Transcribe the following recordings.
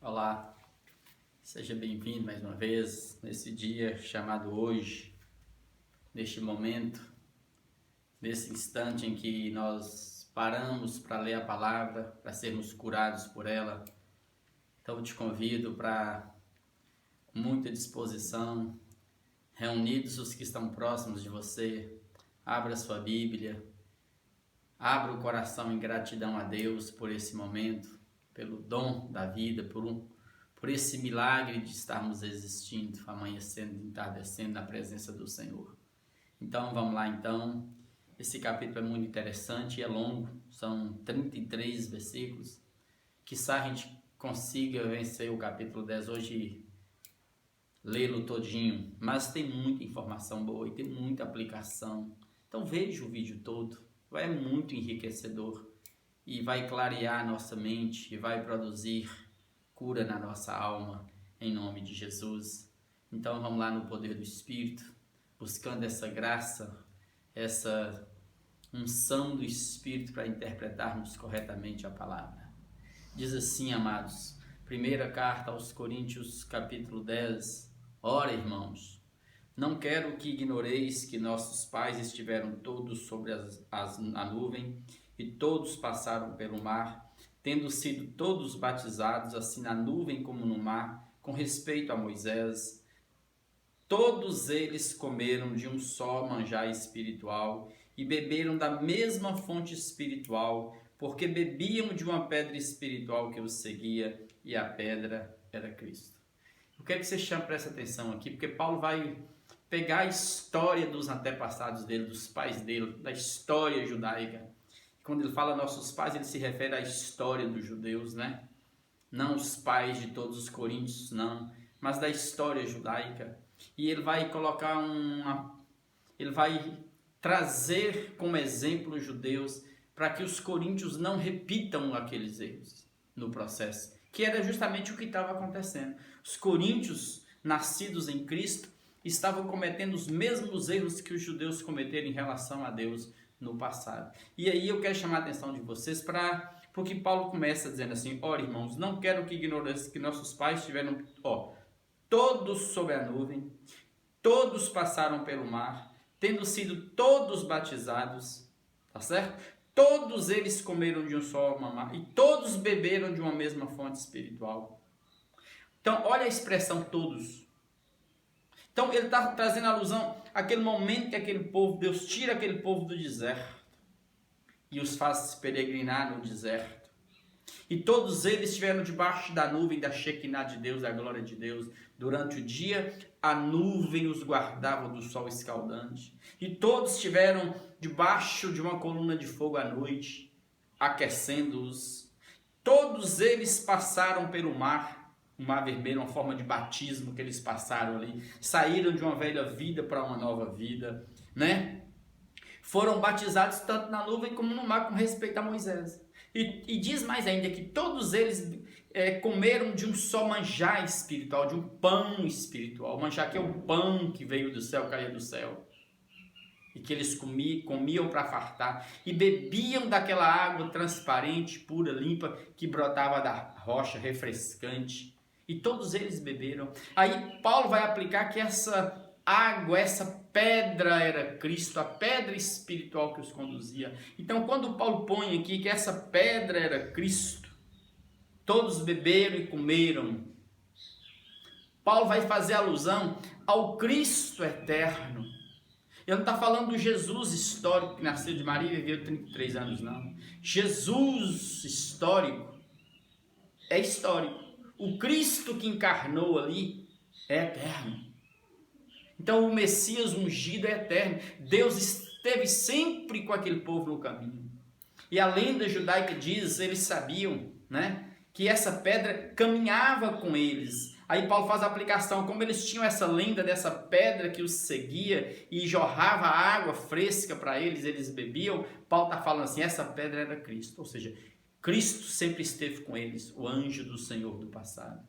Olá, seja bem-vindo mais uma vez nesse dia chamado hoje, neste momento, nesse instante em que nós paramos para ler a palavra, para sermos curados por ela. Então eu te convido para, com muita disposição, reunidos os que estão próximos de você, abra sua Bíblia, abra o coração em gratidão a Deus por esse momento, pelo dom da vida, por esse milagre de estarmos existindo, amanhecendo e entardecendo na presença do Senhor. Então vamos lá então, esse capítulo é muito interessante e é longo, são 33 versículos, quizá a gente consiga vencer o capítulo 10 hoje e lê-lo todinho, mas tem muita informação boa e tem muita aplicação, então veja o vídeo todo, é muito enriquecedor e vai clarear nossa mente e vai produzir cura na nossa alma, em nome de Jesus. Então vamos lá no poder do Espírito, buscando essa graça, essa unção do Espírito para interpretarmos corretamente a palavra. Diz assim, amados, primeira carta aos Coríntios, capítulo 10, ora, irmãos, não quero que ignoreis que nossos pais estiveram todos sobre a nuvem e todos passaram pelo mar, tendo sido todos batizados, assim na nuvem como no mar, com respeito a Moisés. Todos eles comeram de um só manjar espiritual e beberam da mesma fonte espiritual, porque bebiam de uma pedra espiritual que os seguia, e a pedra era Cristo. Eu quero que você preste atenção aqui, porque Paulo vai pegar a história dos antepassados dele, dos pais dele, da história judaica. Quando ele fala nossos pais, ele se refere à história dos judeus, né? Não os pais de todos os coríntios, não, mas da história judaica. E ele vai colocar ele vai trazer como exemplo os judeus para que os coríntios não repitam aqueles erros no processo, que era justamente o que estava acontecendo. Os coríntios, nascidos em Cristo, estavam cometendo os mesmos erros que os judeus cometeram em relação a Deus no passado. E aí eu quero chamar a atenção de vocês porque Paulo começa dizendo assim: ora, irmãos, não quero que ignoreis que nossos pais tiveram, todos sob a nuvem, todos passaram pelo mar, tendo sido todos batizados, tá certo? Todos eles comeram de um só mamar e todos beberam de uma mesma fonte espiritual. Então, olha a expressão todos. Então, ele está trazendo alusão àquele momento que aquele povo, Deus tira aquele povo do deserto e os faz peregrinar no deserto. E todos eles estiveram debaixo da nuvem da Shekinah de Deus, da glória de Deus. Durante o dia, a nuvem os guardava do sol escaldante. E todos estiveram debaixo de uma coluna de fogo à noite, aquecendo-os. Todos eles passaram pelo mar, o mar vermelho, uma forma de batismo que eles passaram ali. Saíram de uma velha vida para uma nova vida, né? Foram batizados tanto na nuvem como no mar com respeito a Moisés. E diz mais ainda que todos eles comeram de um só manjar espiritual, de um pão espiritual. O manjar que é o pão que veio do céu, caía do céu. E que eles comiam para fartar. E bebiam daquela água transparente, pura, limpa, que brotava da rocha, refrescante. E todos eles beberam. Aí Paulo vai aplicar que essa água, essa pedra era Cristo, a pedra espiritual que os conduzia. Então, quando Paulo põe aqui que essa pedra era Cristo, todos beberam e comeram, Paulo vai fazer alusão ao Cristo eterno. Ele não está falando do Jesus histórico que nasceu de Maria e viveu 33 anos, não. Jesus histórico é histórico. O Cristo que encarnou ali é eterno. Então o Messias ungido é eterno. Deus esteve sempre com aquele povo no caminho. E a lenda judaica diz, eles sabiam, né, que essa pedra caminhava com eles. Aí Paulo faz a aplicação, como eles tinham essa lenda dessa pedra que os seguia e jorrava água fresca para eles, eles bebiam. Paulo está falando assim, essa pedra era Cristo. Ou seja, Cristo sempre esteve com eles, o anjo do Senhor do passado.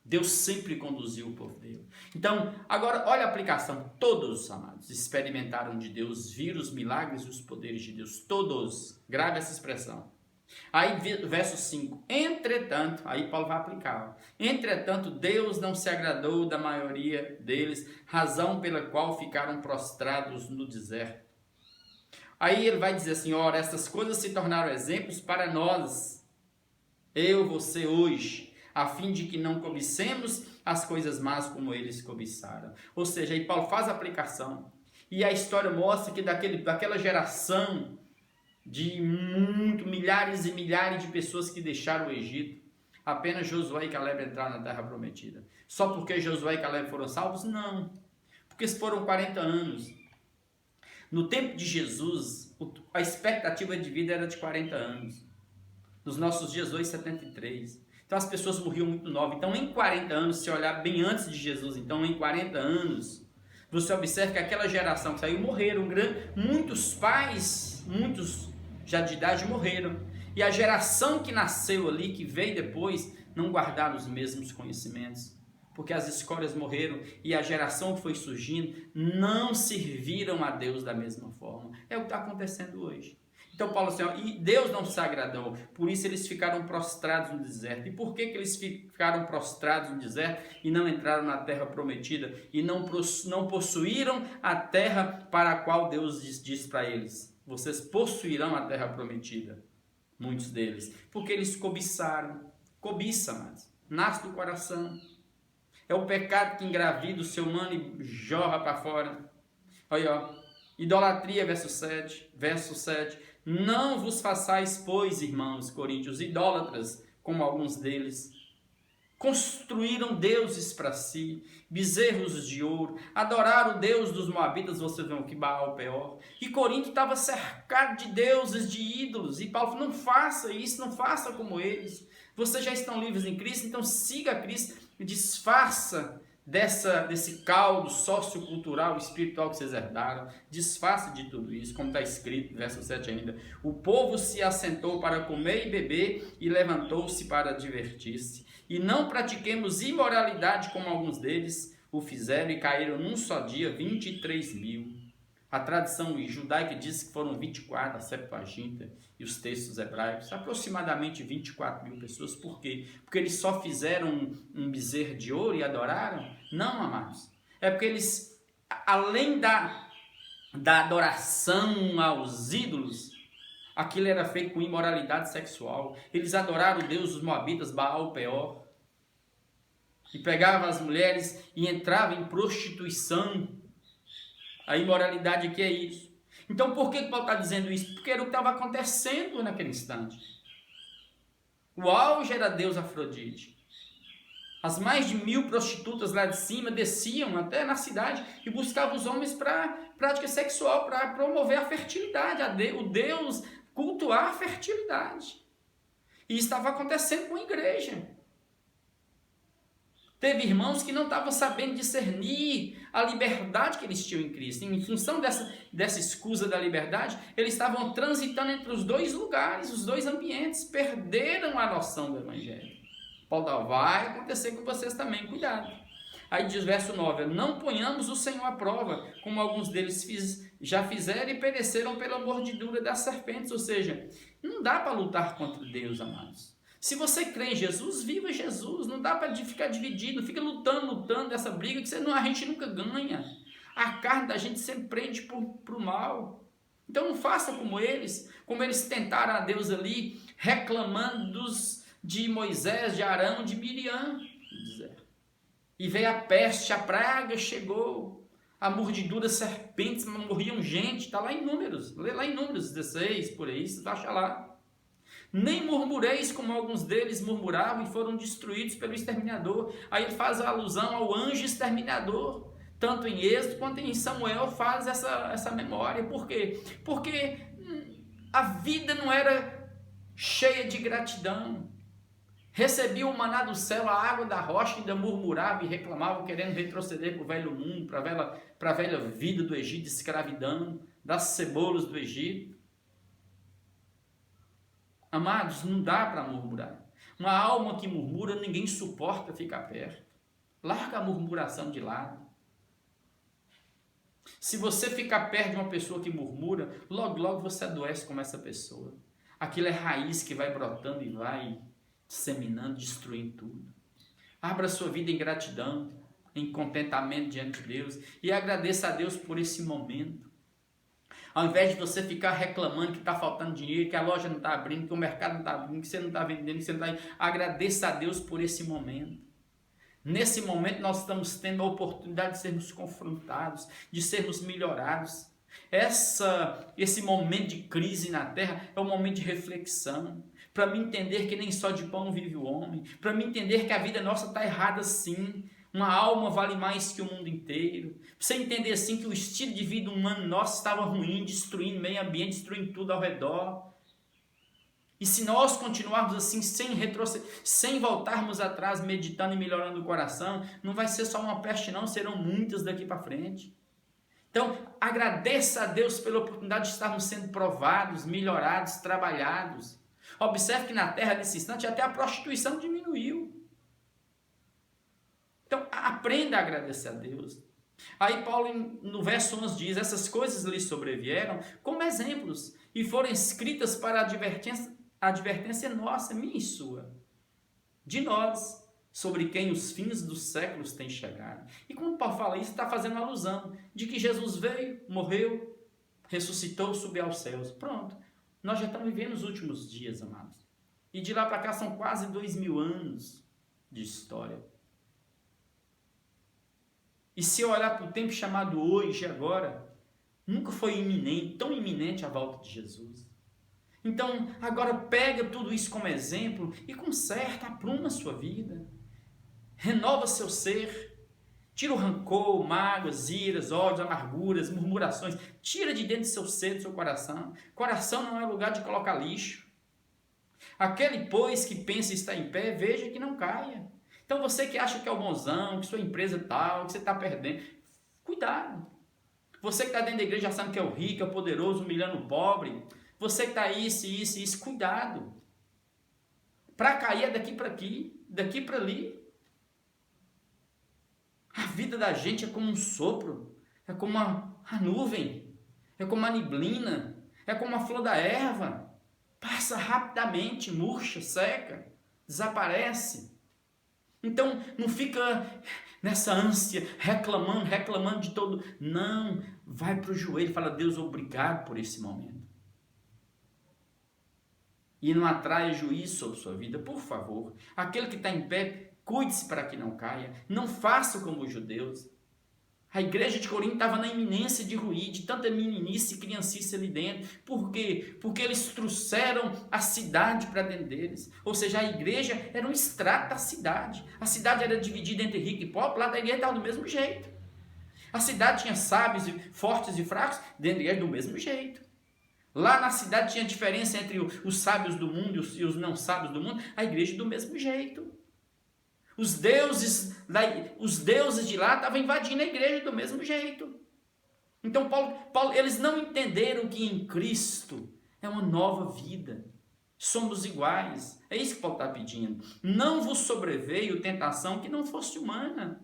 Deus sempre conduziu o povo dele. Então, agora olha a aplicação. Todos, amados, experimentaram de Deus, viram os milagres e os poderes de Deus. Todos. Grave essa expressão. Aí verso 5, entretanto, aí Paulo vai aplicar, ó, entretanto Deus não se agradou da maioria deles, razão pela qual ficaram prostrados no deserto. Aí ele vai dizer assim, ora, essas coisas se tornaram exemplos para nós, eu, você hoje, a fim de que não cobicemos as coisas más como eles cobiçaram. Ou seja, aí Paulo faz a aplicação, e a história mostra que daquela geração de milhares e milhares de pessoas que deixaram o Egito, apenas Josué e Caleb entraram na terra prometida. Só porque Josué e Caleb foram salvos? Não. Porque foram 40 anos. No tempo de Jesus, a expectativa de vida era de 40 anos. Nos nossos dias hoje, 73. Então as pessoas morriam muito novas. Então em 40 anos, se olhar bem antes de Jesus, então em 40 anos, você observa que aquela geração que saiu morreram. Muitos pais, muitos já de idade morreram. E a geração que nasceu ali, que veio depois, não guardaram os mesmos conhecimentos. Porque as escolas morreram e a geração que foi surgindo não serviram a Deus da mesma forma. É o que está acontecendo hoje. Então Paulo assim, ó, e Deus não se agradou, por isso eles ficaram prostrados no deserto. E por que eles ficaram prostrados no deserto e não entraram na terra prometida? E não possuíram a terra para a qual Deus diz para eles, vocês possuirão a terra prometida. Muitos deles, porque eles cobiçaram. Cobiça, mas nasce do coração. É o pecado que engravida o ser humano e jorra para fora. Olha, ó. Idolatria, verso 7. Não vos façais, pois, irmãos coríntios, idólatras, como alguns deles. Construíram deuses para si, bezerros de ouro, adoraram o Deus dos Moabitas, você vê que Baal Peor. E Corinto estava cercado de deuses, de ídolos. E Paulo falou, não faça isso, não faça como eles. Vocês já estão livres em Cristo, então siga a Cristo e desfaça desse caldo sociocultural e espiritual que vocês herdaram. Desfaça de tudo isso, como está escrito, verso 7 ainda. O povo se assentou para comer e beber e levantou-se para divertir-se. E não pratiquemos imoralidade como alguns deles o fizeram e caíram num só dia 23 mil. A tradição judaica diz que foram 24, a Septuaginta e os textos hebraicos, aproximadamente 24 mil pessoas. Por quê? Porque eles só fizeram um bezerro de ouro e adoraram? Não, amados. É porque eles, além da adoração aos ídolos, aquilo era feito com imoralidade sexual. Eles adoraram o Deus dos Moabitas, Baal Peor. E pegavam as mulheres e entravam em prostituição. A imoralidade que é isso. Então por que Paulo está dizendo isso? Porque era o que estava acontecendo naquele instante. O auge era Deus Afrodite. As mais de 1000 prostitutas lá de cima desciam até na cidade e buscavam os homens para prática sexual, para promover a fertilidade, o Deus cultuar a fertilidade. E isso estava acontecendo com a igreja. Teve irmãos que não estavam sabendo discernir a liberdade que eles tinham em Cristo. Em função dessa escusa da liberdade, eles estavam transitando entre os dois lugares, os dois ambientes, perderam a noção do Evangelho. Paulo fala, vai acontecer com vocês também, cuidado. Aí diz verso 9, não ponhamos o Senhor à prova, como alguns deles já fizeram e pereceram pela mordidura das serpentes. Ou seja, não dá para lutar contra Deus, amados. Se você crê em Jesus, viva Jesus. Não dá para ficar dividido, não fica lutando dessa briga que a gente nunca ganha. A carne da gente sempre prende para o mal. Então não faça como eles tentaram a Deus ali, reclamando de Moisés, de Arão, de Miriam. E veio a peste, a praga chegou, a mordidura, serpentes, morriam gente. Está lá em Números, lê lá em Números 16, por aí, você acha lá. Nem murmureis como alguns deles murmuravam e foram destruídos pelo exterminador. Aí ele faz a alusão ao anjo exterminador. Tanto em Êxodo quanto em Samuel faz essa memória. Por quê? Porque a vida não era cheia de gratidão. Recebia o maná do céu, a água da rocha, ainda murmurava e reclamava, querendo retroceder para o velho mundo, para a velha vida do Egito, de escravidão, das cebolas do Egito. Amados, não dá para murmurar. Uma alma que murmura, ninguém suporta ficar perto. Larga a murmuração de lado. Se você ficar perto de uma pessoa que murmura, logo você adoece como essa pessoa. Aquilo é raiz que vai brotando e vai disseminando, destruindo tudo. Abra sua vida em gratidão, em contentamento diante de Deus e agradeça a Deus por esse momento. Ao invés de você ficar reclamando que está faltando dinheiro, que a loja não está abrindo, que o mercado não está abrindo, que você não está vendendo, que você não está... Agradeça a Deus por esse momento. Nesse momento nós estamos tendo a oportunidade de sermos confrontados, de sermos melhorados. Esse momento de crise na terra é um momento de reflexão, para me entender que nem só de pão vive o homem, para me entender que a vida nossa está errada sim, uma alma vale mais que o mundo inteiro, para você entender assim que o estilo de vida humano nosso estava ruim, destruindo o meio ambiente, destruindo tudo ao redor. E se nós continuarmos assim, sem retroceder, sem voltarmos atrás, meditando e melhorando o coração, não vai ser só uma peste não, serão muitas daqui para frente. Então, agradeça a Deus pela oportunidade de estarmos sendo provados, melhorados, trabalhados. Observe que na terra, nesse instante, até a prostituição diminuiu. Então, aprenda a agradecer a Deus. Aí Paulo, no verso 11, diz, essas coisas lhe sobrevieram como exemplos e foram escritas para a advertência nossa, minha e sua, de nós, sobre quem os fins dos séculos têm chegado. E quando Paulo fala isso, está fazendo alusão de que Jesus veio, morreu, ressuscitou, subiu aos céus. Pronto. Nós já estamos vivendo os últimos dias, amados. E de lá para cá são quase 2000 anos de história. E se eu olhar para o tempo chamado hoje, agora, nunca foi iminente, tão iminente a volta de Jesus. Então, agora pega tudo isso como exemplo e conserta, apruma a sua vida. Renova seu ser. Tira o rancor, mágoas, iras, ódios, amarguras, murmurações. Tira de dentro do seu ser, do seu coração. Coração não é lugar de colocar lixo. Aquele, pois, que pensa estar em pé, veja que não caia. Então você que acha que é o bonzão, que sua empresa é tal, que você está perdendo, cuidado. Você que está dentro da igreja achando que é o rico, é o poderoso, humilhando o pobre, você que está isso, cuidado. Para cair é daqui para aqui, daqui para ali. A vida da gente é como um sopro, é como a nuvem, é como a neblina, é como a flor da erva. Passa rapidamente, murcha, seca, desaparece. Então, não fica nessa ânsia, reclamando de todo. Não, vai para o joelho e fala, Deus, obrigado por esse momento. E não atraia juízo sobre sua vida, por favor. Aquele que está em pé, cuide-se para que não caia. Não faça como os judeus. A igreja de Corinto estava na iminência de ruir, de tanta meninice e criancice ali dentro. Por quê? Porque eles trouxeram a cidade para dentro deles. Ou seja, a igreja era um extrato da cidade. A cidade era dividida entre rico e pobre, lá da igreja estava do mesmo jeito. A cidade tinha sábios, fortes e fracos, dentro da igreja do mesmo jeito. Lá na cidade tinha diferença entre os sábios do mundo e os não sábios do mundo, a igreja do mesmo jeito. Os deuses de lá estavam invadindo a igreja do mesmo jeito. Então, Paulo, eles não entenderam que em Cristo é uma nova vida. Somos iguais. É isso que Paulo está pedindo. Não vos sobreveio tentação que não fosse humana.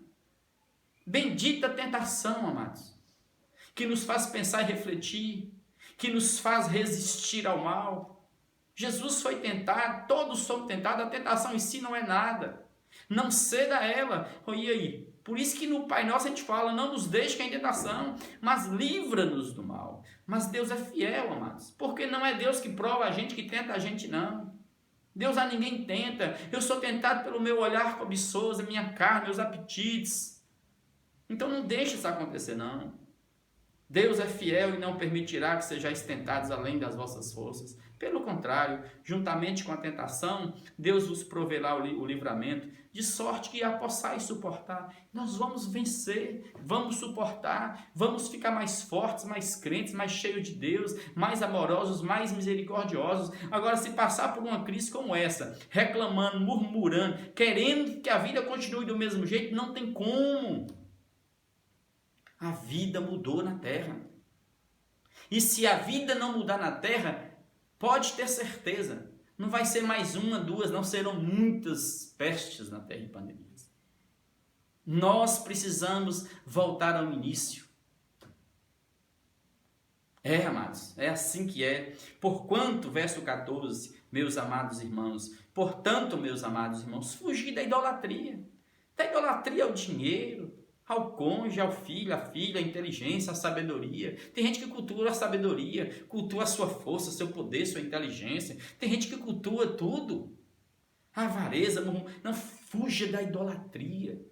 Bendita tentação, amados, que nos faz pensar e refletir, que nos faz resistir ao mal. Jesus foi tentado, todos somos tentados, a tentação em si não é nada. Não ceda a ela. E aí? Por isso que no Pai Nosso a gente fala, não nos deixe cair em tentação, mas livra-nos do mal. Mas Deus é fiel, amados. Porque não é Deus que prova a gente, que tenta a gente, não. Deus a ninguém tenta. Eu sou tentado pelo meu olhar cobiçoso, a minha carne, meus apetites. Então não deixe isso acontecer, não. Deus é fiel e não permitirá que sejais tentados além das vossas forças. Pelo contrário, juntamente com a tentação, Deus vos proverá o livramento, de sorte que a possais suportar. Nós vamos vencer, vamos suportar, vamos ficar mais fortes, mais crentes, mais cheios de Deus, mais amorosos, mais misericordiosos. Agora, se passar por uma crise como essa, reclamando, murmurando, querendo que a vida continue do mesmo jeito, não tem como. A vida mudou na terra. E se a vida não mudar na terra, pode ter certeza, não vai ser mais uma, duas, não serão muitas pestes na terra e pandemias. Nós precisamos voltar ao início. Amados, é assim que é. Porquanto, verso 14, meus amados irmãos, portanto, meus amados irmãos, fugir da idolatria. Da idolatria ao dinheiro, ao cônjuge, ao filho, à filha, à inteligência, à sabedoria. Tem gente que cultua a sabedoria, cultua a sua força, seu poder, sua inteligência. Tem gente que cultua tudo. A avareza, não, fuja da idolatria.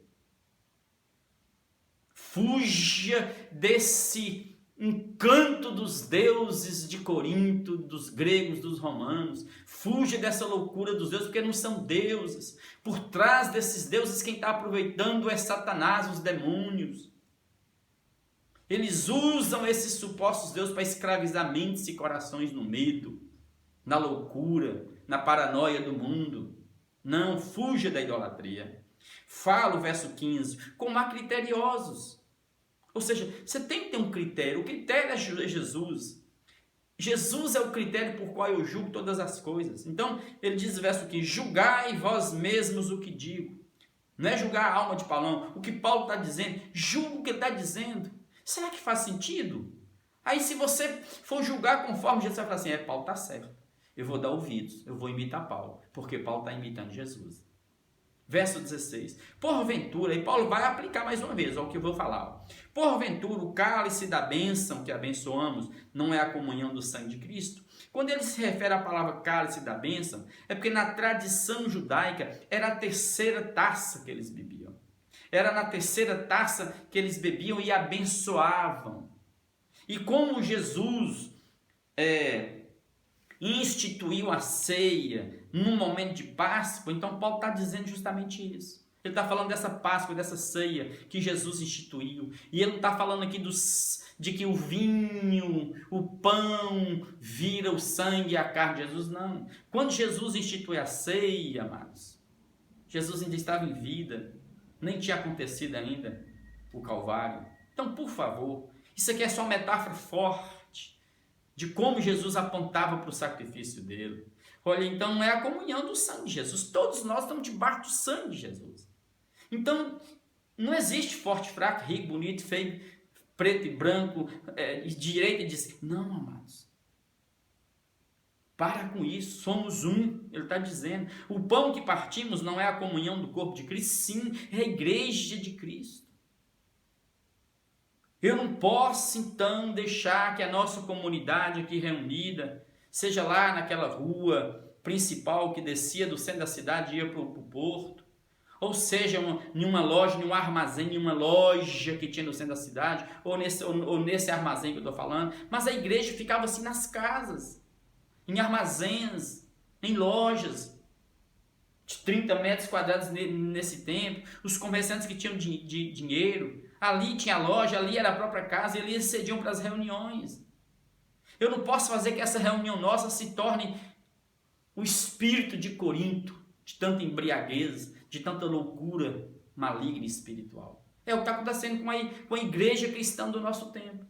Fuja desse encanto dos deuses de Corinto, dos gregos, dos romanos. Fuja dessa loucura dos deuses, porque não são deuses. Por trás desses deuses, quem está aproveitando é Satanás, os demônios. Eles usam esses supostos deuses para escravizar mentes e corações no medo, na loucura, na paranoia do mundo. Não, fuja da idolatria. Fala o verso 15, como há criteriosos. Ou seja, você tem que ter um critério. O critério é Jesus. Jesus é o critério por qual eu julgo todas as coisas. Então, ele diz no verso 15, julgai vós mesmos o que digo. Não é julgar a alma de Paulo, o que Paulo está dizendo. Julga o que ele está dizendo. Será que faz sentido? Aí, se você for julgar conforme Jesus, vai falar assim, Paulo está certo. Eu vou dar ouvidos, eu vou imitar Paulo, porque Paulo está imitando Jesus. Verso 16, porventura, e Paulo vai aplicar mais uma vez, olha o que eu vou falar. Porventura, o cálice da bênção que abençoamos não é a comunhão do sangue de Cristo? Quando ele se refere à palavra cálice da bênção, é porque na tradição judaica era a terceira taça que eles bebiam. Era na terceira taça que eles bebiam e abençoavam. E como Jesus instituiu a ceia num momento de Páscoa, então Paulo está dizendo justamente isso. Ele está falando dessa Páscoa, dessa ceia que Jesus instituiu. E ele não está falando aqui de que o vinho, o pão, vira o sangue e a carne de Jesus, não. Quando Jesus institui a ceia, amados, Jesus ainda estava em vida, nem tinha acontecido ainda o Calvário. Então, por favor, isso aqui é só uma metáfora forte de como Jesus apontava para o sacrifício dele. Olha, então não é a comunhão do sangue de Jesus. Todos nós estamos debaixo do sangue de Jesus. Então, não existe forte, fraco, rico, bonito, feio, preto e branco, direita e de esquerda. Não, amados. Para com isso, somos um, ele está dizendo. O pão que partimos não é a comunhão do corpo de Cristo, sim, é a igreja de Cristo. Eu não posso, então, deixar que a nossa comunidade aqui reunida, seja lá naquela rua principal que descia do centro da cidade e ia para o porto, ou seja, em uma loja, em um armazém, em uma loja que tinha no centro da cidade, ou nesse armazém que eu estou falando, mas a igreja ficava assim nas casas, em armazéns, em lojas, de 30 metros quadrados nesse tempo, os comerciantes que tinham de dinheiro, ali tinha a loja, ali era a própria casa, e eles cediam para as reuniões. Eu não posso fazer que essa reunião nossa se torne o espírito de Corinto, de tanta embriaguez, de tanta loucura maligna e espiritual. É o que está acontecendo com a igreja cristã do nosso tempo.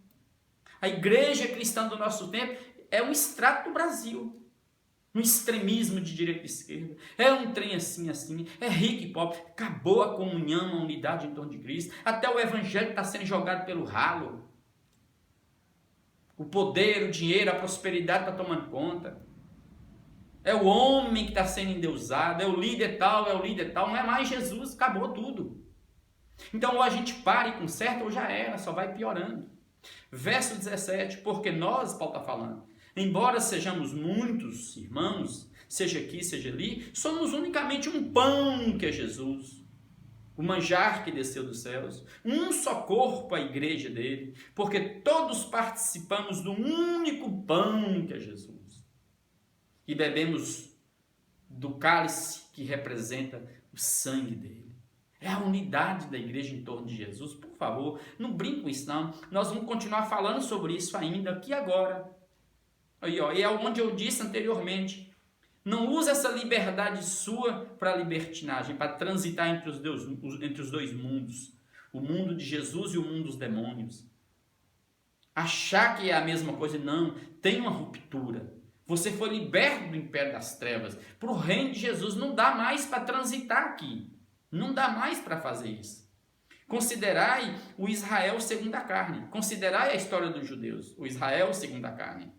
A igreja cristã do nosso tempo é um extrato do Brasil. Um extremismo de direita e esquerda. É um trem assim, é rico e pobre. Acabou a comunhão, a unidade em torno de Cristo. Até o evangelho está sendo jogado pelo ralo. O poder, o dinheiro, a prosperidade está tomando conta. É o homem que está sendo endeusado, é o líder tal, não é mais Jesus, acabou tudo. Então ou a gente para e conserta ou já era, só vai piorando. Verso 17, porque nós, Paulo está falando, embora sejamos muitos irmãos, seja aqui, seja ali, somos unicamente um pão que é Jesus, o manjar que desceu dos céus, um só corpo, a igreja dele, porque todos participamos do único pão que é Jesus. E bebemos do cálice que representa o sangue dele. É a unidade da igreja em torno de Jesus. Por favor, não brinque com isso não. Nós vamos continuar falando sobre isso ainda aqui agora. Aí, ó, e é onde eu disse anteriormente. Não use essa liberdade sua para libertinagem, para transitar entre os dois mundos. O mundo de Jesus e o mundo dos demônios. Achar que é a mesma coisa, não. Tem uma ruptura. Você foi liberto do império das trevas para o reino de Jesus. Não dá mais para transitar aqui. Não dá mais para fazer isso. Considerai o Israel segundo a carne. Considerai a história dos judeus, o Israel segundo a carne.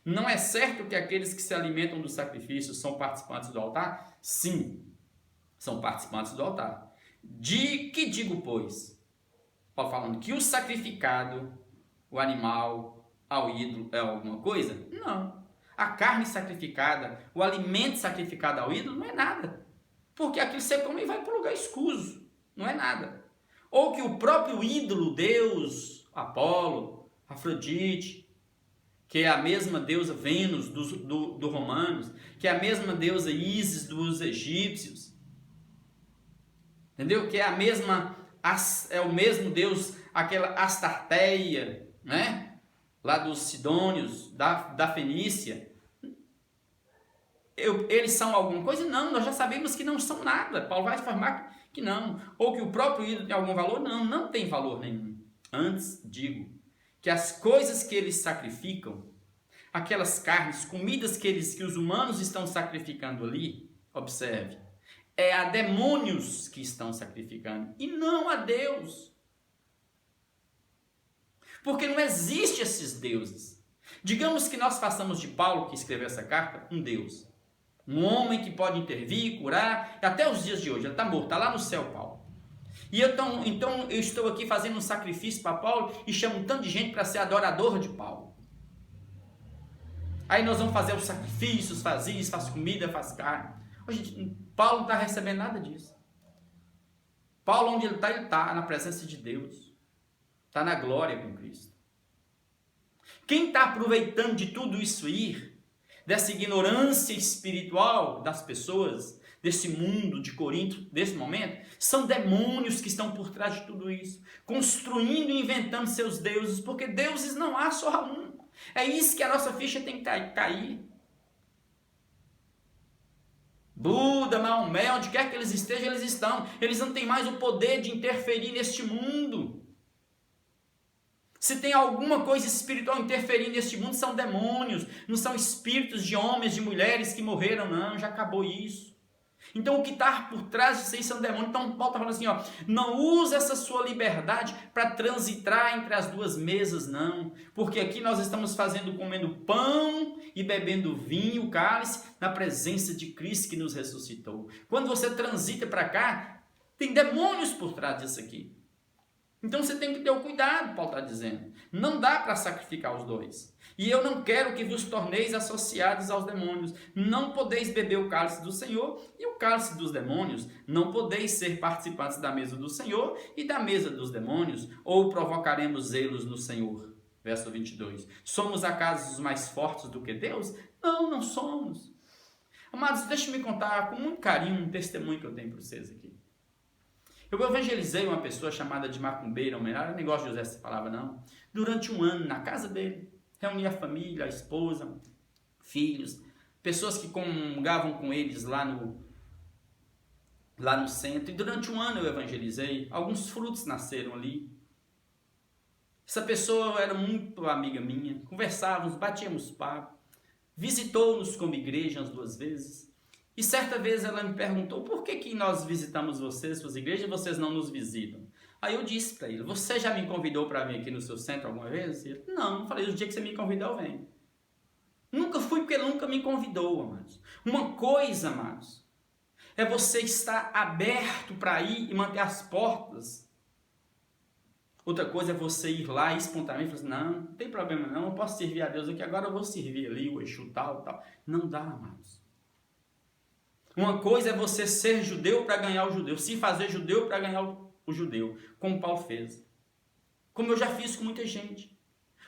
Não é certo que aqueles que se alimentam dos sacrifícios são participantes do altar? Sim, são participantes do altar. Que digo, pois? Paulo falando que o sacrificado, o animal, ao ídolo é alguma coisa? Não. A carne sacrificada, o alimento sacrificado ao ídolo não é nada. Porque aquilo você come e vai para o lugar escuso. Não é nada. Ou que o próprio ídolo, Deus, Apolo, Afrodite, que é a mesma deusa Vênus do Romanos, que é a mesma deusa Ísis dos egípcios, entendeu? Que é o mesmo Deus, aquela Astarteia, né? Lá dos Sidônios, da Fenícia. Eles são alguma coisa? Não, nós já sabemos que não são nada. Paulo vai afirmar que não. Ou que o próprio ídolo tem algum valor? Não, não tem valor nenhum. Antes, digo, que as coisas que eles sacrificam, aquelas carnes, comidas que os humanos estão sacrificando ali, observe, é a demônios que estão sacrificando, e não a Deus. Porque não existe esses deuses. Digamos que nós façamos de Paulo, que escreveu essa carta, um Deus. Um homem que pode intervir, curar, até os dias de hoje. Ele está morto, está lá no céu, Paulo. E então eu estou aqui fazendo um sacrifício para Paulo e chamo um tanto de gente para ser adorador de Paulo. Aí nós vamos fazer os sacrifícios, faz isso, faz comida, faz carne. Gente, Paulo não está recebendo nada disso. Paulo, onde ele está na presença de Deus. Está na glória com Cristo. Quem está aproveitando de tudo isso dessa ignorância espiritual das pessoas, desse mundo de Corinto, desse momento, são demônios que estão por trás de tudo isso, construindo e inventando seus deuses, porque deuses não há só um. É isso que a nossa ficha tem que cair. Buda, Maomé, onde quer que eles estejam, eles estão. Eles não têm mais o poder de interferir neste mundo. Se tem alguma coisa espiritual interferindo neste mundo, são demônios, não são espíritos de homens, de mulheres que morreram, não, já acabou isso. Então o que está por trás disso aí são demônios. Então Paulo está falando assim, não use essa sua liberdade para transitar entre as duas mesas, não. Porque aqui nós estamos comendo pão e bebendo vinho, cálice, na presença de Cristo que nos ressuscitou. Quando você transita para cá, tem demônios por trás disso aqui. Então você tem que ter o cuidado, Paulo está dizendo. Não dá para sacrificar os dois. E eu não quero que vos torneis associados aos demônios. Não podeis beber o cálice do Senhor e o cálice dos demônios. Não podeis ser participantes da mesa do Senhor e da mesa dos demônios. Ou provocaremos zelos no Senhor. Verso 22. Somos acaso mais fortes do que Deus? Não, não somos. Amados, deixe-me contar com muito carinho um testemunho que eu tenho para vocês aqui. Eu evangelizei uma pessoa chamada de macumbeira, eu nem gosto de usar essa palavra não, durante um ano na casa dele. Reuni a família, a esposa, filhos, pessoas que comungavam com eles lá no centro. E durante um ano eu evangelizei, alguns frutos nasceram ali. Essa pessoa era muito amiga minha, conversávamos, batíamos papo, visitou-nos como igreja umas 2 vezes. E certa vez ela me perguntou, por que nós visitamos vocês, suas igrejas, e vocês não nos visitam? Aí eu disse para ele, você já me convidou para vir aqui no seu centro alguma vez? Ele, não, falei, o dia que você me convidar eu venho. Nunca fui porque ele nunca me convidou, amados. Uma coisa, amados, é você estar aberto para ir e manter as portas. Outra coisa é você ir lá espontaneamente e falar assim, não tem problema não, eu posso servir a Deus aqui, agora eu vou servir ali, o Exu tal. Não dá, amados. Uma coisa é você ser judeu para ganhar o judeu, se fazer judeu para ganhar o judeu, como Paulo fez. Como eu já fiz com muita gente.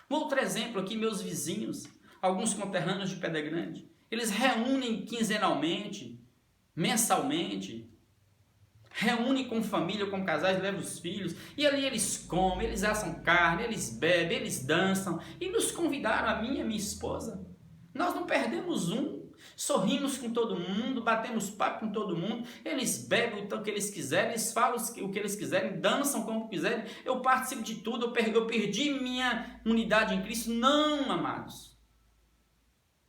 Um outro exemplo aqui, meus vizinhos, alguns conterrâneos de Pedra Grande, eles reúnem quinzenalmente, mensalmente, reúnem com família, com casais, levam os filhos, e ali eles comem, eles assam carne, eles bebem, eles dançam, e nos convidaram, a mim e a minha esposa. Nós não perdemos um. Sorrimos com todo mundo, batemos papo com todo mundo, eles bebem o que eles quiserem, eles falam o que eles quiserem, dançam como quiserem, eu participo de tudo, eu perdi minha unidade em Cristo. Não, amados,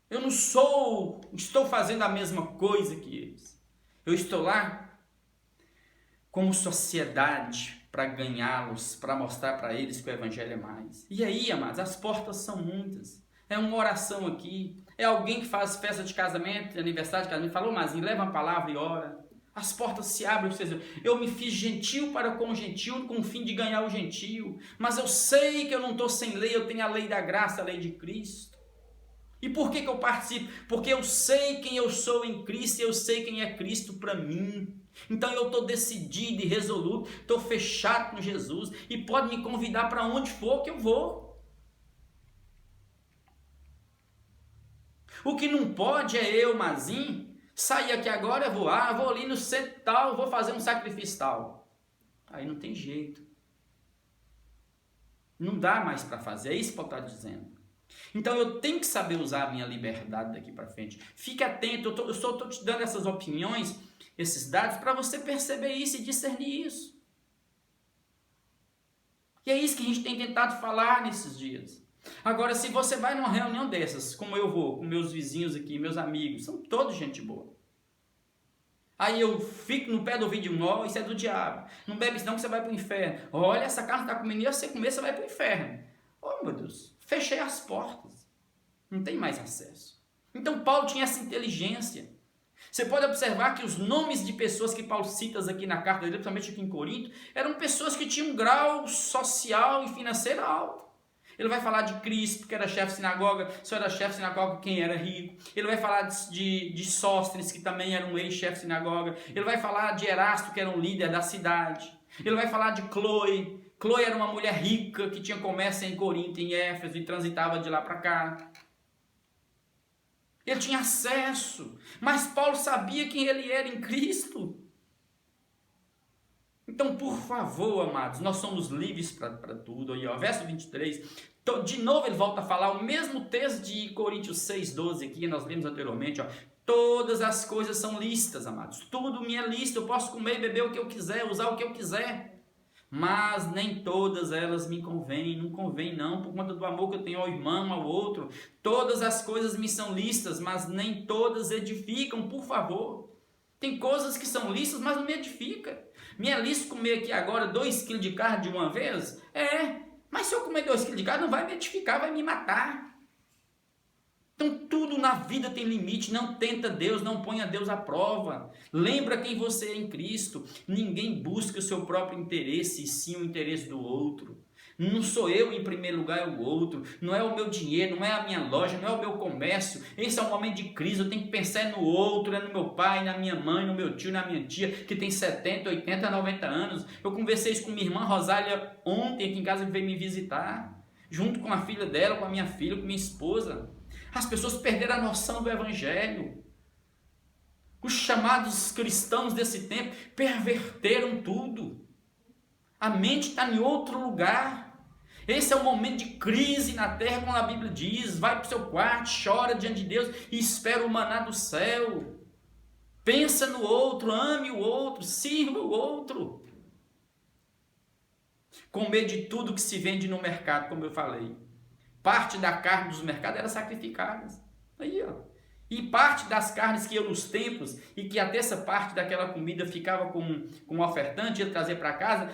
eu não estou fazendo a mesma coisa que eles, eu estou lá como sociedade, para ganhá-los, para mostrar para eles que o evangelho é mais. E aí, amados, as portas são muitas. É uma oração aqui, é alguém que faz festa de casamento, de aniversário de casamento, falou, mas leva a palavra e ora. As portas se abrem, eu me fiz gentil para com o gentil, com o fim de ganhar o gentil, mas eu sei que eu não estou sem lei, eu tenho a lei da graça, a lei de Cristo. E por que eu participo? Porque eu sei quem eu sou em Cristo e eu sei quem é Cristo para mim. Então eu estou decidido e resoluto, estou fechado com Jesus e pode me convidar para onde for que eu vou. O que não pode é eu, Mazinho, sair aqui agora, vou ali no centro tal, vou fazer um sacrifício tal. Aí não tem jeito. Não dá mais para fazer, é isso que Paulo está dizendo. Então eu tenho que saber usar a minha liberdade daqui para frente. Fique atento, eu só estou te dando essas opiniões, esses dados, para você perceber isso e discernir isso. E é isso que a gente tem tentado falar nesses dias. Agora, se você vai numa reunião dessas, como eu vou, com meus vizinhos aqui, meus amigos, são todos gente boa. Aí eu fico no pé do ouvido, isso é do diabo. Não bebe senão que você vai para o inferno. Olha, essa carne está comendo, e você comer, você vai para o inferno. Oh, meu Deus, fechei as portas. Não tem mais acesso. Então Paulo tinha essa inteligência. Você pode observar que os nomes de pessoas que Paulo cita aqui na carta dele, principalmente aqui em Corinto, eram pessoas que tinham um grau social e financeiro alto. Ele vai falar de Crispo, que era chefe de sinagoga, só era chefe de sinagoga quem era rico. Ele vai falar de Sóstenes, que também era um ex-chefe de sinagoga. Ele vai falar de Erasto, que era um líder da cidade. Ele vai falar de Chloe. Chloe era uma mulher rica que tinha comércio em Corinto, em Éfeso, e transitava de lá para cá. Ele tinha acesso, mas Paulo sabia quem ele era em Cristo. Então, por favor, amados, nós somos livres para tudo. Aí, ó, verso 23, de novo ele volta a falar o mesmo texto de Coríntios 6,12 aqui, nós lemos anteriormente, ó. Todas as coisas são lícitas, amados. Tudo me é lícito, eu posso comer e beber o que eu quiser, usar o que eu quiser. Mas nem todas elas me convêm, não convém não, por conta do amor que eu tenho ao irmão, ao outro. Todas as coisas me são lícitas, mas nem todas edificam, por favor. Tem coisas que são lícitas, mas não me edificam. Me é lícito comer aqui agora 2 kg de carne de uma vez? Mas se eu comer 2 kg de carne não vai me edificar, vai me matar. Então tudo na vida tem limite, não tenta Deus, não ponha Deus à prova. Lembra quem você é em Cristo. Ninguém busca o seu próprio interesse, e sim o interesse do outro. Não sou eu em primeiro lugar, é o outro. Não é o meu dinheiro, não é a minha loja, não é o meu comércio. Esse é um momento de crise, eu tenho que pensar no outro, no meu pai, na minha mãe, no meu tio, na minha tia, que tem 70, 80, 90 anos. Eu conversei isso com minha irmã Rosália ontem aqui em casa, que veio me visitar. Junto com a filha dela, com a minha filha, com minha esposa. As pessoas perderam a noção do evangelho. Os chamados cristãos desse tempo perverteram tudo. A mente está em outro lugar. Esse é o momento de crise na terra, como a Bíblia diz. Vai para o seu quarto, chora diante de Deus e espera o maná do céu. Pensa no outro, ame o outro, sirva o outro. Comer de tudo que se vende no mercado, como eu falei. Parte da carne dos mercados era sacrificada. Aí, ó. E parte das carnes que iam nos templos e que até essa parte daquela comida ficava com um ofertante, ia trazer para casa,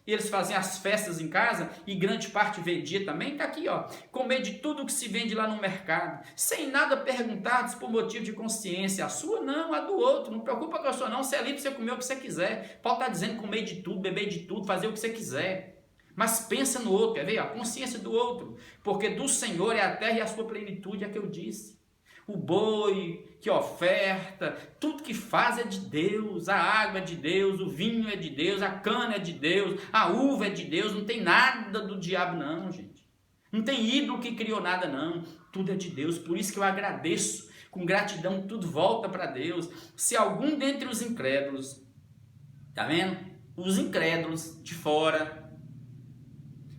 eles faziam as festas em casa e grande parte vendia também. Está aqui, ó, comer de tudo que se vende lá no mercado, sem nada perguntados por motivo de consciência. A sua não, a do outro. Não preocupa com a sua não, você é livre para você comer o que você quiser. Paulo está dizendo comer de tudo, beber de tudo, fazer o que você quiser. Mas pensa no outro, quer ver? A consciência do outro. Porque do Senhor é a terra e a sua plenitude, é que eu disse. O boi que oferta, tudo que faz é de Deus, a água é de Deus, o vinho é de Deus, a cana é de Deus, a uva é de Deus, não tem nada do diabo não, gente. Não tem ídolo que criou nada não, tudo é de Deus, por isso que eu agradeço, com gratidão tudo volta para Deus. Se algum dentre os incrédulos, tá vendo? Os incrédulos de fora,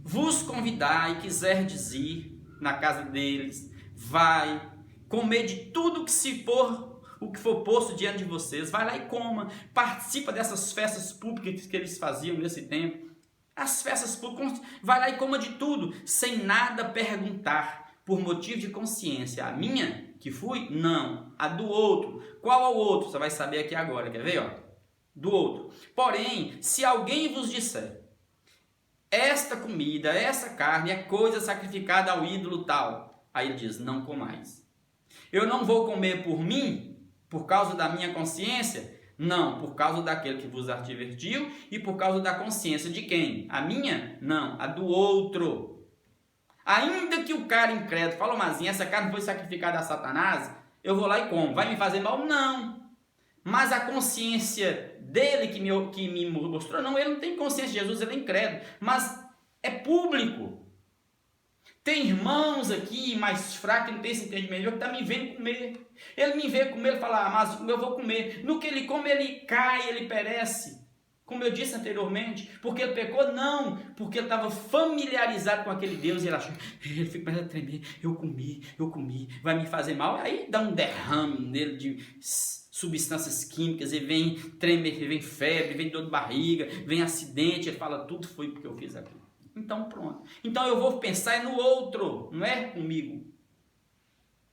vos convidar e quiser dizer na casa deles, vai comer de tudo o que for posto diante de vocês, vai lá e coma, participa dessas festas públicas que eles faziam nesse tempo, as festas públicas, vai lá e coma de tudo, sem nada perguntar, por motivo de consciência. A minha, que fui? Não. A do outro. Qual é o outro? Você vai saber aqui agora, quer ver? Ó? do outro. Porém, se alguém vos disser, esta comida, essa carne é coisa sacrificada ao ídolo tal, aí ele diz, não comais. Eu não vou comer por mim, por causa da minha consciência? Não, por causa daquele que vos advertiu e por causa da consciência de quem? A minha? Não, a do outro. Ainda que o cara incrédulo fala, mas essa carne foi sacrificada a Satanás, eu vou lá e como. Vai me fazer mal? Não. Mas a consciência dele que me mostrou, não, ele não tem consciência de Jesus, ele é incrédulo. Mas é público. Tem irmãos aqui mais fracos, que não tem esse entendimento, que está me vendo comer. Ele me vê comer, ele fala, mas eu vou comer. No que ele come, ele cai, ele perece. Como eu disse anteriormente, porque ele pecou? Não, porque ele estava familiarizado com aquele Deus e ele achou, ele fica começando a tremer, eu comi, vai me fazer mal. Aí dá um derrame nele de substâncias químicas e vem tremer, vem febre, vem dor de barriga, vem acidente, ele fala, tudo foi porque eu fiz aquilo. Então pronto. Então eu vou pensar no outro, não é comigo.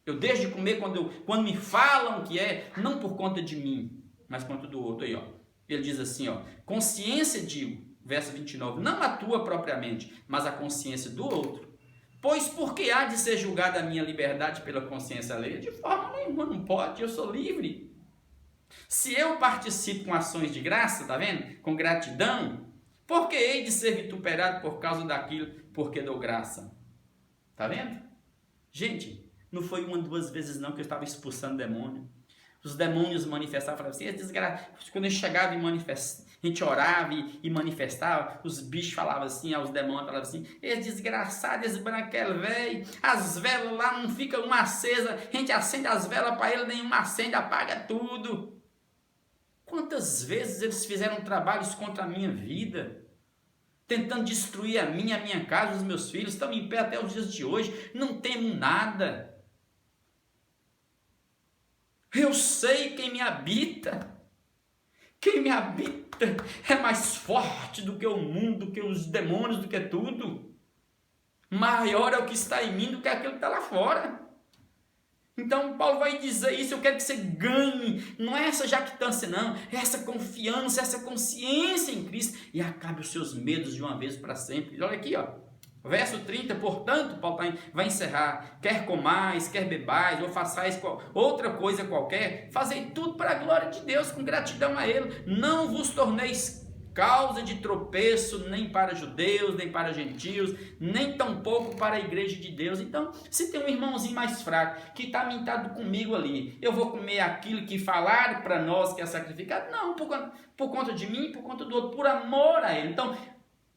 Eu deixo de comer quando me falam que é, não por conta de mim, mas por conta do outro. Aí, ó. Ele diz assim, ó, consciência digo, verso 29, não a tua propriamente, mas a consciência do outro. Pois por que há de ser julgada a minha liberdade pela consciência alheia? De forma nenhuma, não pode, eu sou livre. Se eu participo com ações de graça, tá vendo? Com gratidão, por que hei de ser vituperado por causa daquilo porque dou graça? Tá vendo? Gente, não foi uma, duas vezes não que eu estava expulsando demônio. Os demônios manifestavam, falavam assim, quando a gente chegava e manifestava, a gente orava e manifestava, os bichos falavam assim, os demônios falavam assim, esse desgraçado, esse branquelo velho, as velas lá não ficam uma acesa, a gente acende as velas para ele, nenhuma acende, apaga tudo. Quantas vezes eles fizeram trabalhos contra a minha vida, tentando destruir a minha casa, os meus filhos, estão em pé até os dias de hoje, não temo nada. Eu sei quem me habita. Quem me habita é mais forte do que o mundo, do que os demônios, do que tudo. Maior é o que está em mim do que aquilo que está lá fora. Então Paulo vai dizer isso, eu quero que você ganhe, não é essa jactância não, é essa confiança, essa consciência em Cristo e acabe os seus medos de uma vez para sempre. Olha aqui, ó. Verso 30, portanto, Paulo vai encerrar, quer comais, quer bebais, ou façais outra coisa qualquer, fazei tudo para a glória de Deus, com gratidão a Ele, não vos torneis causa de tropeço, nem para judeus, nem para gentios, nem tampouco para a igreja de Deus. Então, se tem um irmãozinho mais fraco, que está mentado comigo ali, eu vou comer aquilo que falaram para nós que é sacrificado? Não, por conta de mim, por conta do outro, por amor a Ele. Então,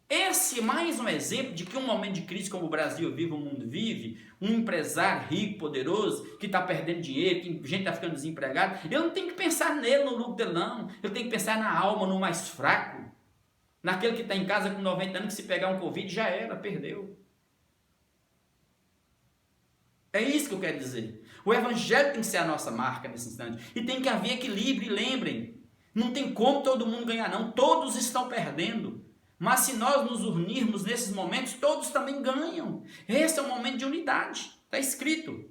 esse é mais um exemplo de que um momento de crise como o Brasil vive, o mundo vive, um empresário rico, poderoso, que está perdendo dinheiro, que gente está ficando desempregado, ele não tem que pensar nele, no lucro dele não, ele tem que pensar na alma, no mais fraco, naquele que está em casa com 90 anos, que se pegar um Covid já era, perdeu. É isso que eu quero dizer. O Evangelho tem que ser a nossa marca nesse instante, e tem que haver equilíbrio, e lembrem, não tem como todo mundo ganhar não, todos estão perdendo. Mas se nós nos unirmos nesses momentos, todos também ganham. Esse é um momento de unidade. Está escrito.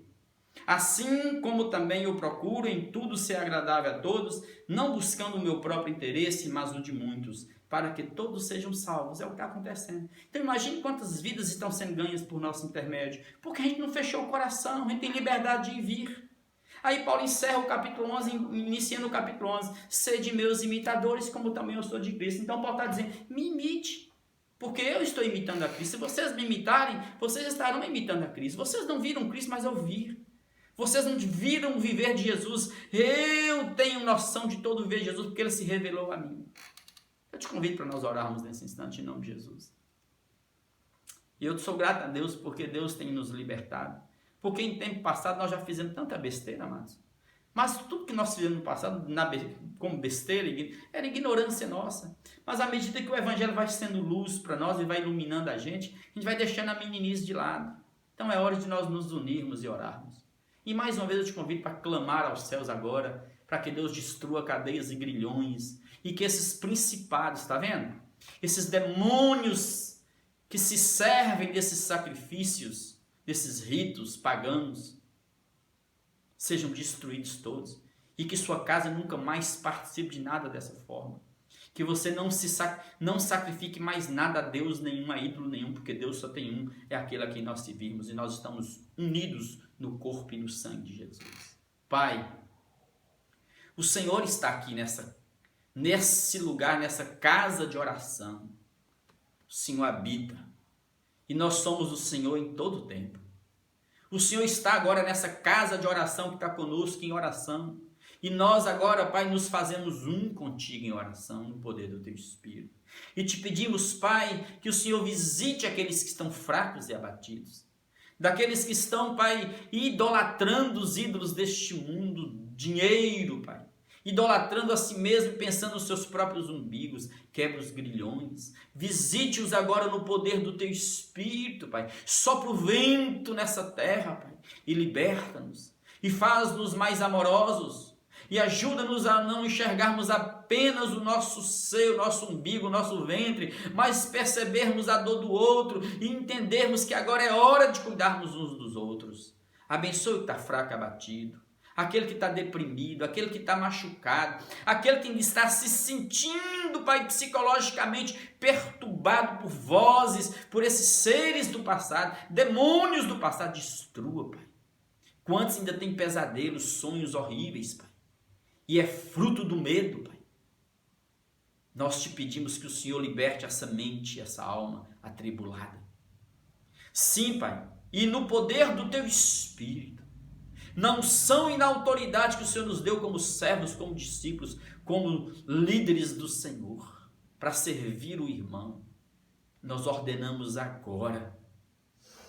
Assim como também eu procuro em tudo ser agradável a todos, não buscando o meu próprio interesse, mas o de muitos, para que todos sejam salvos. É o que está acontecendo. Então imagine quantas vidas estão sendo ganhas por nosso intermédio. Porque a gente não fechou o coração, a gente tem liberdade de vir. Aí Paulo encerra o capítulo 11, iniciando o capítulo 11, sede meus imitadores, como também eu sou de Cristo. Então Paulo está dizendo, me imite, porque eu estou imitando a Cristo. Se vocês me imitarem, vocês estarão imitando a Cristo. Vocês não viram Cristo, mas eu vi. Vocês não viram o viver de Jesus. Eu tenho noção de todo o viver de Jesus, porque Ele se revelou a mim. Eu te convido para nós orarmos nesse instante, em nome de Jesus. E eu sou grato a Deus, porque Deus tem nos libertado. Porque em tempo passado nós já fizemos tanta besteira, amados. Mas tudo que nós fizemos no passado, como besteira, era ignorância nossa. Mas à medida que o Evangelho vai sendo luz para nós e vai iluminando a gente vai deixando a meninice de lado. Então é hora de nós nos unirmos e orarmos. E mais uma vez eu te convido para clamar aos céus agora, para que Deus destrua cadeias e grilhões, e que esses principados, está vendo? Esses demônios que se servem desses sacrifícios, desses ritos paganos, sejam destruídos todos, e que sua casa nunca mais participe de nada dessa forma. Que você não sacrifique mais nada a Deus nenhum, a ídolo nenhum, porque Deus só tem um, é aquele a quem nós servimos, e nós estamos unidos no corpo e no sangue de Jesus. Pai, o Senhor está aqui nesse lugar, nessa casa de oração. O Senhor habita, e nós somos o Senhor em todo o tempo. O Senhor está agora nessa casa de oração que está conosco em oração. E nós agora, Pai, nos fazemos um contigo em oração, no poder do Teu Espírito. E te pedimos, Pai, que o Senhor visite aqueles que estão fracos e abatidos. Daqueles que estão, Pai, idolatrando os ídolos deste mundo, dinheiro, Pai. Idolatrando a si mesmo, pensando nos seus próprios umbigos, quebra os grilhões. Visite-os agora no poder do Teu Espírito, Pai. Sopra o vento nessa terra, Pai, e liberta-nos. E faz-nos mais amorosos. E ajuda-nos a não enxergarmos apenas o nosso seio, o nosso umbigo, o nosso ventre, mas percebermos a dor do outro e entendermos que agora é hora de cuidarmos uns dos outros. Abençoe o que está fraco e abatido, aquele que está deprimido, aquele que está machucado, aquele que está se sentindo, Pai, psicologicamente perturbado por vozes, por esses seres do passado, demônios do passado. Destrua, Pai. Quantos ainda têm pesadelos, sonhos horríveis, Pai? E é fruto do medo, Pai. Nós te pedimos que o Senhor liberte essa mente, essa alma atribulada. Sim, Pai, e no poder do Teu Espírito, na unção e na autoridade que o Senhor nos deu como servos, como discípulos, como líderes do Senhor, para servir o irmão, nós ordenamos agora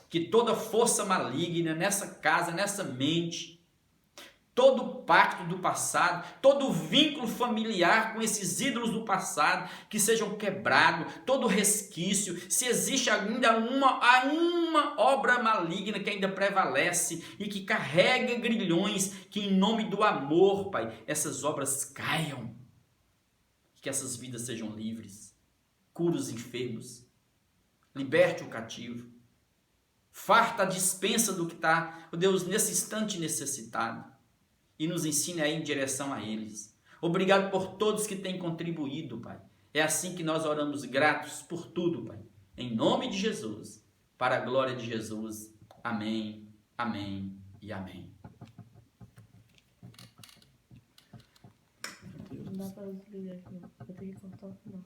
que toda força maligna nessa casa, nessa mente, todo pacto do passado, todo vínculo familiar com esses ídolos do passado, que sejam quebrados, todo resquício, se existe ainda uma obra maligna que ainda prevalece e que carrega grilhões, que em nome do amor, Pai, essas obras caiam, que essas vidas sejam livres, cura os enfermos, liberte o cativo, farta a dispensa do que está, oh Deus, nesse instante necessitado. E nos ensine a ir em direção a eles. Obrigado por todos que têm contribuído, Pai. É assim que nós oramos gratos por tudo, Pai. Em nome de Jesus, para a glória de Jesus. Amém, amém e amém. Não dá para desligar aqui, não. Vou ter que cortar o final.